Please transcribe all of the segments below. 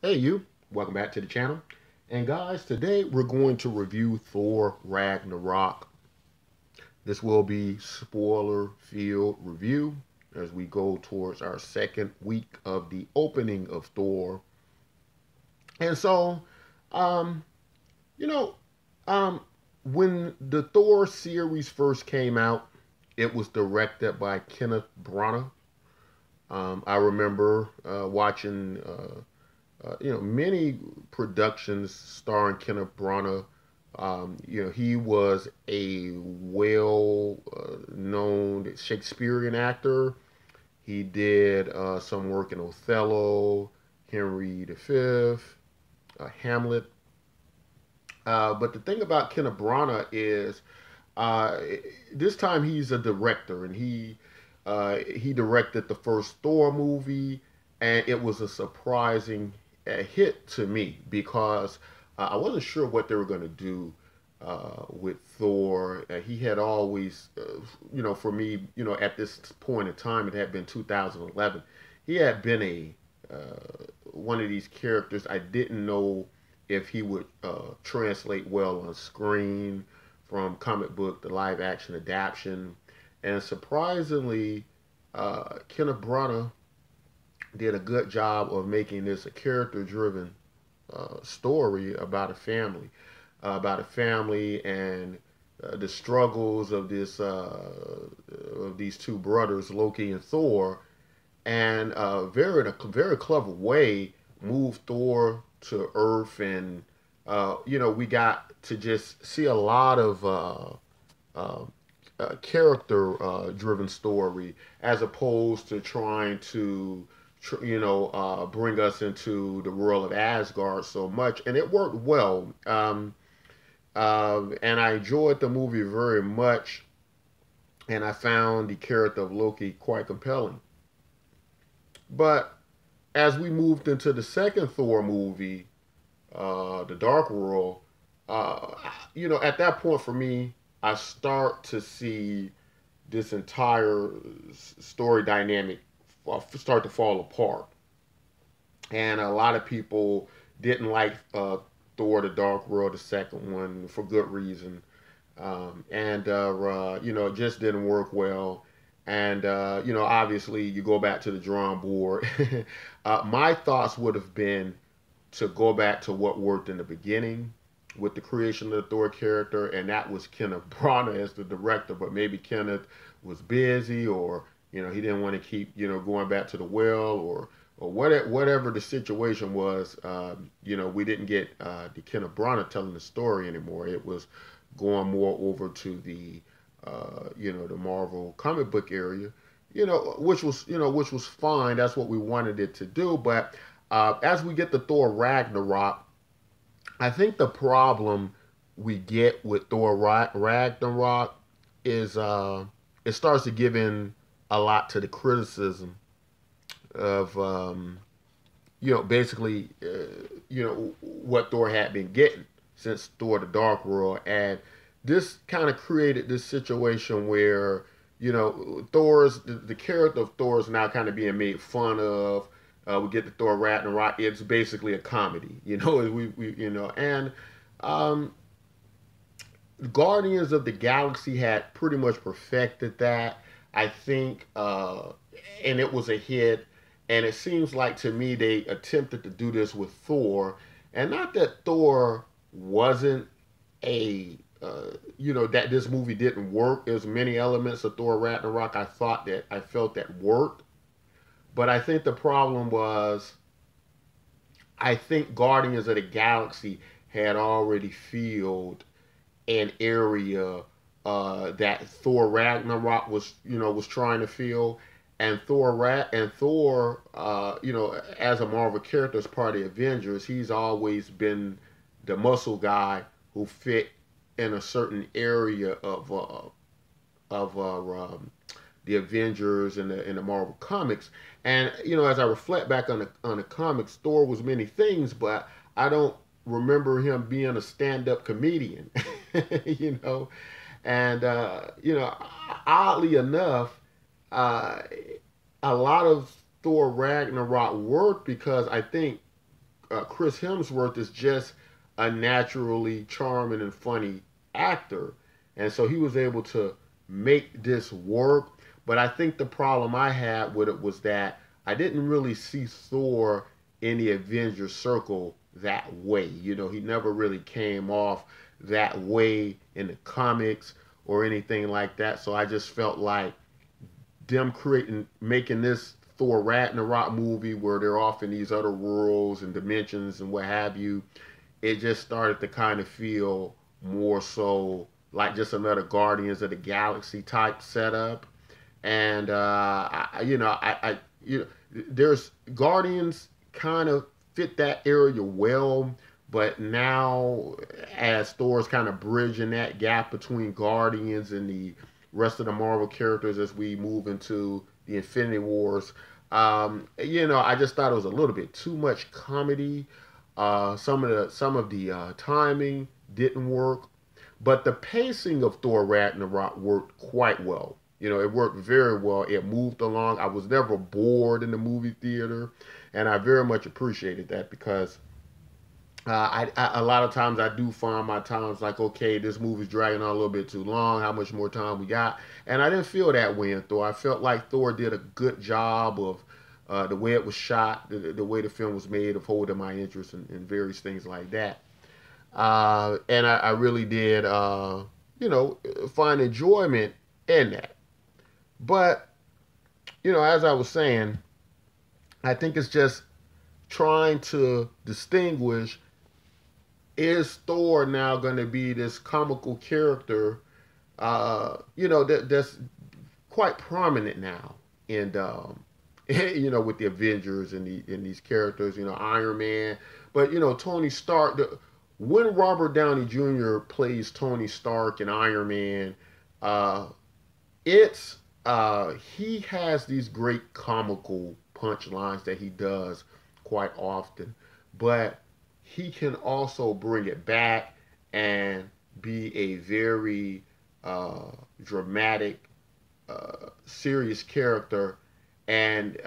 Hey you, welcome back to the channel. And guys, today we're going to review Thor Ragnarok. This will be spoiler-filled review as we go towards our second week of the opening of Thor. And so, um, you know, um, when the Thor series first came out, it was directed by Kenneth Branagh. I remember watching many productions starring Kenneth Branagh. He was a well known Shakespearean actor. He did some work in Othello, Henry V, Hamlet. But the thing about Kenneth Branagh is uh, this time he's a director, and he directed the first Thor movie, and it was a surprising hit to me because I wasn't sure what they were going to do with Thor. He had always, for me, at this point in time, it had been 2011. He had been a one of these characters. I didn't know if he would translate well on screen from comic book to live action adaptation. And surprisingly, Kenneth Branagh did a good job of making this a character driven story about a family and the struggles of this of these two brothers, Loki and Thor, and in a very clever way moved Thor to Earth, and we got to just see a lot of uh, character driven story as opposed to trying to bring us into the world of Asgard so much, and it worked well. And I enjoyed the movie very much, and I found the character of Loki quite compelling. But as we moved into the second Thor movie, The Dark World, at that point for me, I start to see this entire story dynamic start to fall apart. And a lot of people didn't like Thor: The Dark World, the second one, for good reason. It just didn't work well. And obviously, you go back to the drawing board. My thoughts would have been to go back to what worked in the beginning with the creation of the Thor character, and that was Kenneth Branagh as the director. But maybe Kenneth was busy, or he didn't want to keep going back to the well, or whatever the situation was. We didn't get the Kenneth Branagh telling the story anymore. It was going more over to the Marvel comic book area, which was fine. That's what we wanted it to do. But as we get to Thor Ragnarok, I think the problem we get with Thor Ragnarok is it starts to give in a lot to the criticism of basically what Thor had been getting since Thor: The Dark World, and this kind of created this situation where the character of Thor is now kind of being made fun of. We get the Thor Ragnarok. It's basically a comedy, and um, Guardians of the Galaxy had pretty much perfected that. I think, and it was a hit. And it seems like to me they attempted to do this with Thor, and not that Thor wasn't that this movie didn't work. There's many elements of Thor Ragnarok I felt that worked, but I think the problem was I think Guardians of the Galaxy had already filled an area that Thor Ragnarok was trying to fill, and Thor, as a Marvel character, as part of the Avengers, he's always been the muscle guy who fit in a certain area of the Avengers and the Marvel comics. And as I reflect back on the comics, Thor was many things, but I don't remember him being a stand-up comedian. you know, and oddly enough, uh, a lot of Thor Ragnarok worked because I think Chris Hemsworth is just a naturally charming and funny actor, and so he was able to make this work. But I think the problem I had with it was that I didn't really see Thor in the Avengers circle that way. You know, he never really came off that way in the comics or anything like that. So I just felt like them making this Thor Ragnarok movie where they're off in these other worlds and dimensions and what have you, it just started to kind of feel more so like just another Guardians of the Galaxy type setup. And there's Guardians kind of fit that area well, but now as Thor's kind of bridging that gap between Guardians and the rest of the Marvel characters as we move into the Infinity Wars, I just thought it was a little bit too much comedy. Some of the timing didn't work, but the pacing of Thor Ragnarok worked quite well. You know, it worked very well. It moved along. I was never bored in the movie theater, and I very much appreciated that because a lot of times I do find my times like, okay, this movie's dragging on a little bit too long. How much more time we got? And I didn't feel that way in Thor. I felt like Thor did a good job of the way it was shot, the way the film was made, of holding my interest in various things like that. And I really did, find enjoyment in that. But, as I was saying, I think it's just trying to distinguish, is Thor now going to be this comical character, that's quite prominent now in, with the Avengers and these characters, Iron Man. But, Tony Stark, when Robert Downey Jr. plays Tony Stark and Iron Man, it's he has these great comical punchlines that he does quite often, but he can also bring it back and be a very dramatic, serious character, and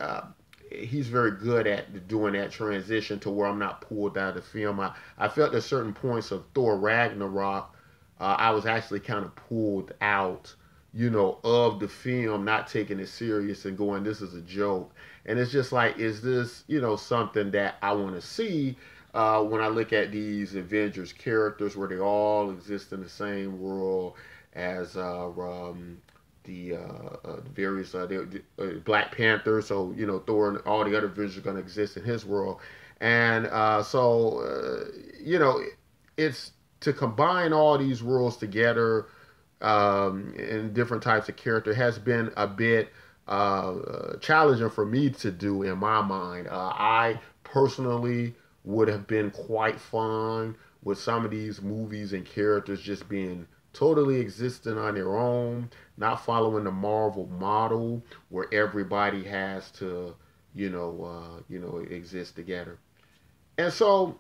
he's very good at doing that transition to where I'm not pulled out of the film. I felt at certain points of Thor Ragnarok, I was actually kind of pulled out, of the film, not taking it serious and going, this is a joke. And it's just like, is this, something that I want to see when I look at these Avengers characters where they all exist in the same world as the various Black Panther. So, Thor and all the other Avengers are going to exist in his world. And it's to combine all these worlds together and different types of character has been a bit challenging for me to do in my mind. I personally would have been quite fine with some of these movies and characters just being totally existing on their own, not following the Marvel model where everybody has to, exist together. And so,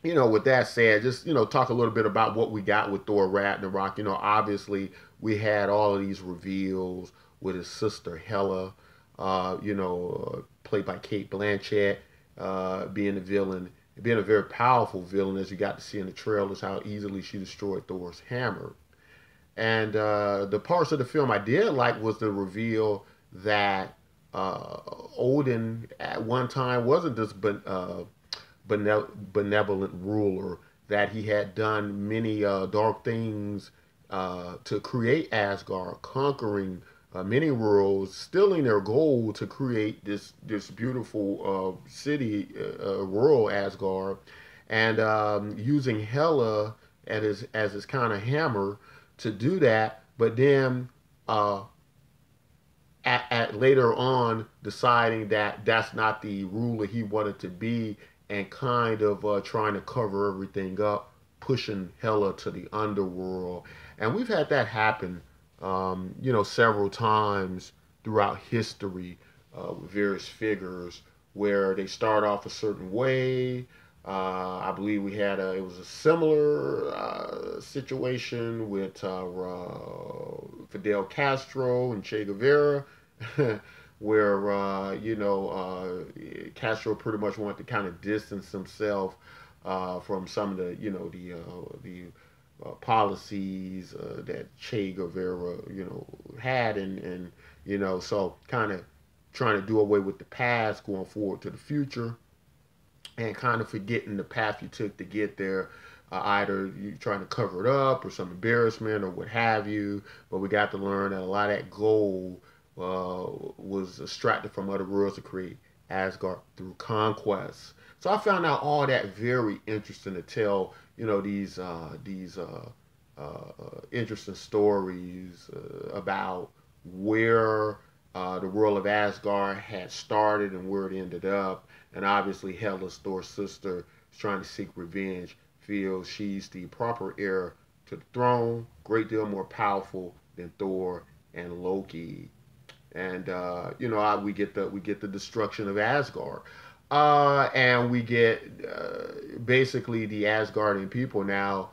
with that said, just, talk a little bit about what we got with Thor Ragnarok. Obviously we had all of these reveals with his sister Hela, played by Cate Blanchett, being the villain, being a very powerful villain, as you got to see in the trailers, how easily she destroyed Thor's hammer. And the parts of the film I did like was the reveal that Odin at one time wasn't this benevolent ruler, that he had done many dark things to create Asgard, conquering many worlds, stealing their gold to create this beautiful city, world Asgard, and using Hela as his kind of hammer to do that. But then at later on deciding that that's not the ruler he wanted to be, and kind of trying to cover everything up, pushing Hela to the underworld. And we've had that happen, several times throughout history with various figures where they start off a certain way. I believe we had it was a similar situation with Fidel Castro and Che Guevara, where Castro pretty much wanted to kind of distance himself from some of the, policies that Che Guevara, had, and so kind of trying to do away with the past, going forward to the future, and kind of forgetting the path you took to get there. Either you trying to cover it up or some embarrassment or what have you. But we got to learn that a lot of that gold was extracted from other worlds to create Asgard through conquest. So I found out all that very interesting to tell, interesting stories about where the world of Asgard had started and where it ended up. And obviously, Hela's Thor's sister is trying to seek revenge, feels she's the proper heir to the throne, great deal more powerful than Thor and Loki. And we get the destruction of Asgard, and we get basically the Asgardian people now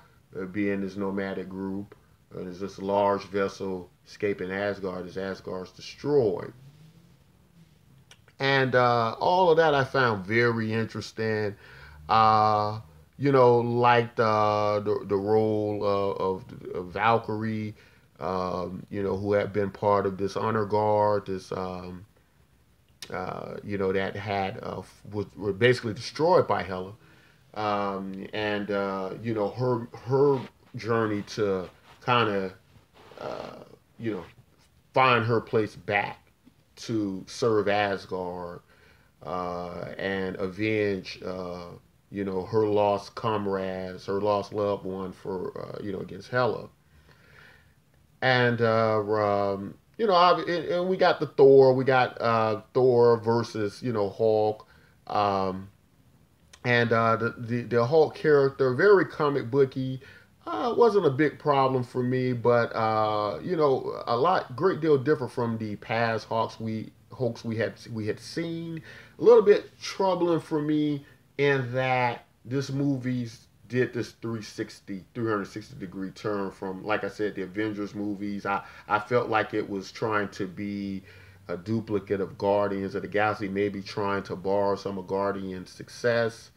being this nomadic group. There's this large vessel escaping Asgard as Asgard's destroyed. And all of that I found very interesting. Like the role of Valkyrie, who had been part of this honor guard, this that had were basically destroyed by Hela, and her journey to kind of find her place back to serve Asgard and avenge her lost comrades, her lost loved one for against Hela. And and we got we got Thor versus Hulk, and the Hulk character, very comic booky. Wasn't a big problem for me, but great deal different from the past Hulks we had seen. A little bit troubling for me in that this movie did this 360 degree turn from, like I said, the Avengers movies. I felt like it was trying to be a duplicate of Guardians of the Galaxy, maybe trying to borrow some of Guardians' success.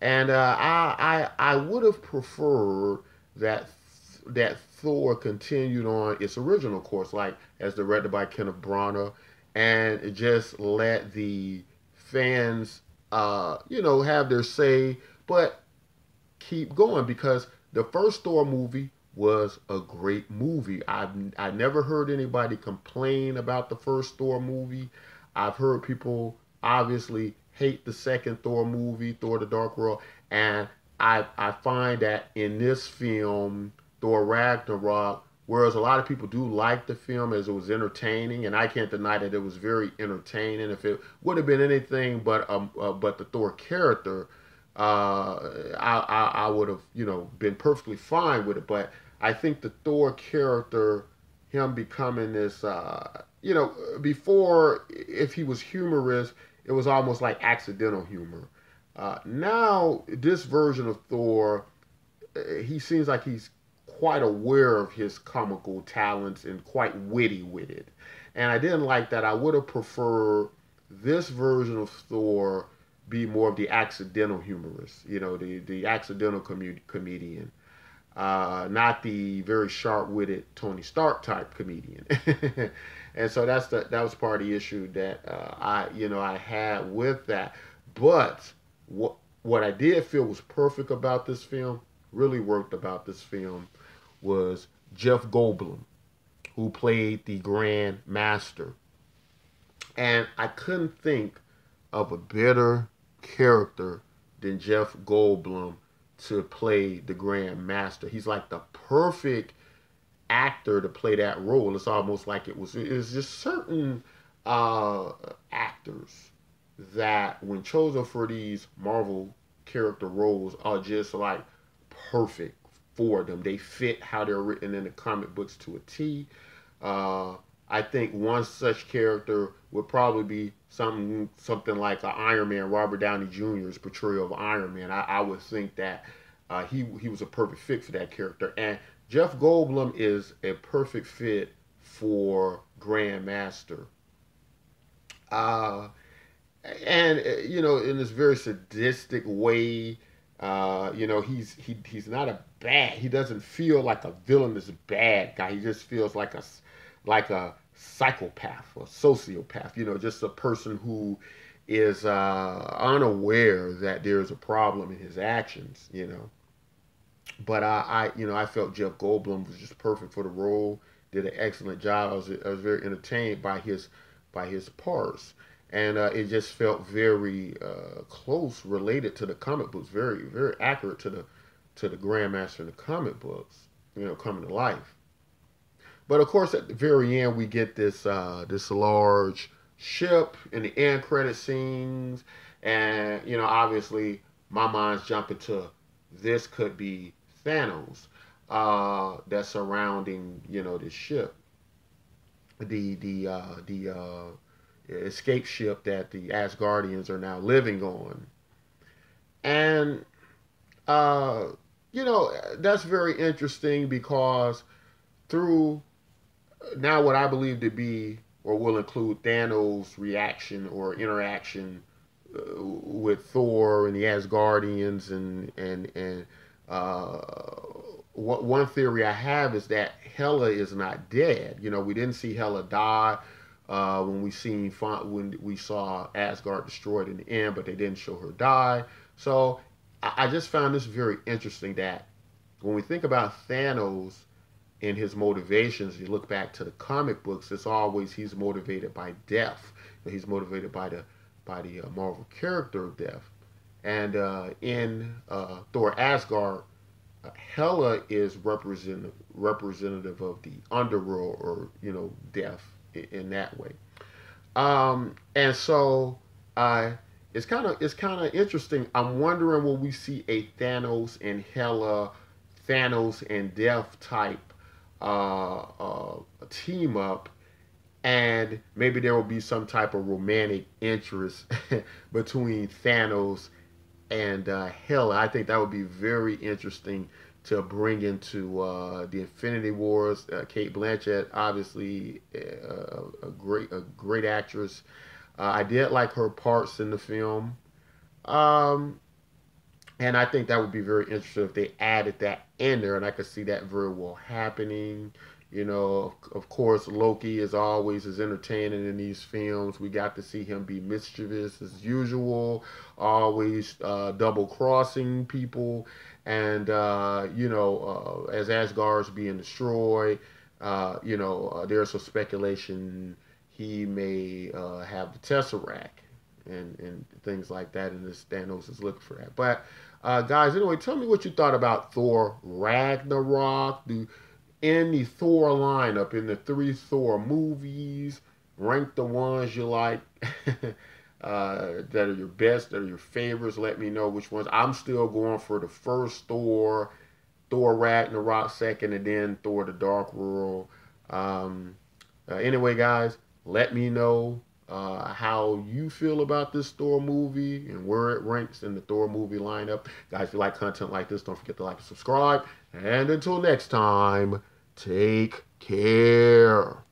And I would have preferred that Thor continued on its original course, like as directed by Kenneth Branagh, and just let the fans, have their say, but keep going, because the first Thor movie was a great movie. I never heard anybody complain about the first Thor movie. I've heard people obviously hate the second Thor movie, Thor: The Dark World, and I find that in this film, Thor Ragnarok, whereas a lot of people do like the film as it was entertaining, and I can't deny that it was very entertaining. If it would have been anything but the Thor character, I would have been perfectly fine with it. But I think the Thor character, him becoming this, before, if he was humorous, it was almost like accidental humor. Now, this version of Thor, he seems like he's quite aware of his comical talents and quite witty with it. And I didn't like that. I would have preferred this version of Thor be more of the accidental humorist, the accidental comedian, not the very sharp-witted Tony Stark type comedian. And so that was part of the issue that I had with that. But what I did feel was perfect about this film, really worked about this film, was Jeff Goldblum, who played the Grand Master. And I couldn't think of a better character than Jeff Goldblum to play the Grand Master. He's like the perfect actor to play that role. It's almost like it was just certain actors that, when chosen for these Marvel character roles, are just like perfect for them. They fit how they're written in the comic books to a T. I think one such character would probably be something like an Iron Man, Robert Downey Jr.'s portrayal of Iron Man. I would think that he was a perfect fit for that character. And Jeff Goldblum is a perfect fit for Grandmaster. and you know, in this very sadistic way. You know, he's not a bad. He doesn't feel like a villainous bad guy. He just feels like a psychopath or sociopath. You know, just a person who is unaware that there's a problem in his actions. You know, but you know, I felt Jeff Goldblum was just perfect for the role. Did an excellent job. I was very entertained by his parts, and it just felt very close, related to the comic books. Very accurate to the Grandmaster in the comic books. You know, coming to life. But of course, at the very end, we get this large ship in the end credit scenes, and you know, obviously, my mind's jumping to this could be Thanos that's surrounding you know this ship, the escape ship that the Asgardians are now living on, and uh, you know that's very interesting because through now what I believe to be or will include Thanos' reaction or interaction with Thor and the Asgardians and uh, one theory I have is that Hela is not dead. You know, we didn't see Hela die when we saw Asgard destroyed in the end, but they didn't show her die. So I just found this very interesting that when we think about Thanos in his motivations, you look back to the comic books, it's always he's motivated by death. He's motivated by the Marvel character of death. And in Thor Asgard, Hela is representative of the underworld or you know death in that way. And so it's kind of interesting. I'm wondering will we see a Thanos and Hela, Thanos and Death type team up, and maybe there will be some type of romantic interest between Thanos and Hela. I think that would be very interesting to bring into the Infinity Wars. Cate Blanchett, obviously a great actress. I did like her parts in the film. Um, and I think that would be very interesting if they added that in there, and I could see that very well happening. You know, of course, Loki is always as entertaining in these films. We got to see him be mischievous as usual, always double crossing people, and you know, as Asgard's being destroyed, you know, there's some speculation he may have the Tesseract and things like that, and this Thanos is looking for that. But guys, anyway, tell me what you thought about Thor Ragnarok. In the Thor lineup, in the three Thor movies, rank the ones you like that are your best, that are your favorites. Let me know which ones. I'm still going for the first Thor, Thor Ragnarok second, and then Thor the Dark World. Anyway, guys, let me know how you feel about this Thor movie and where it ranks in the Thor movie lineup. Guys, if you like content like this, don't forget to like and subscribe. And until next time, take care.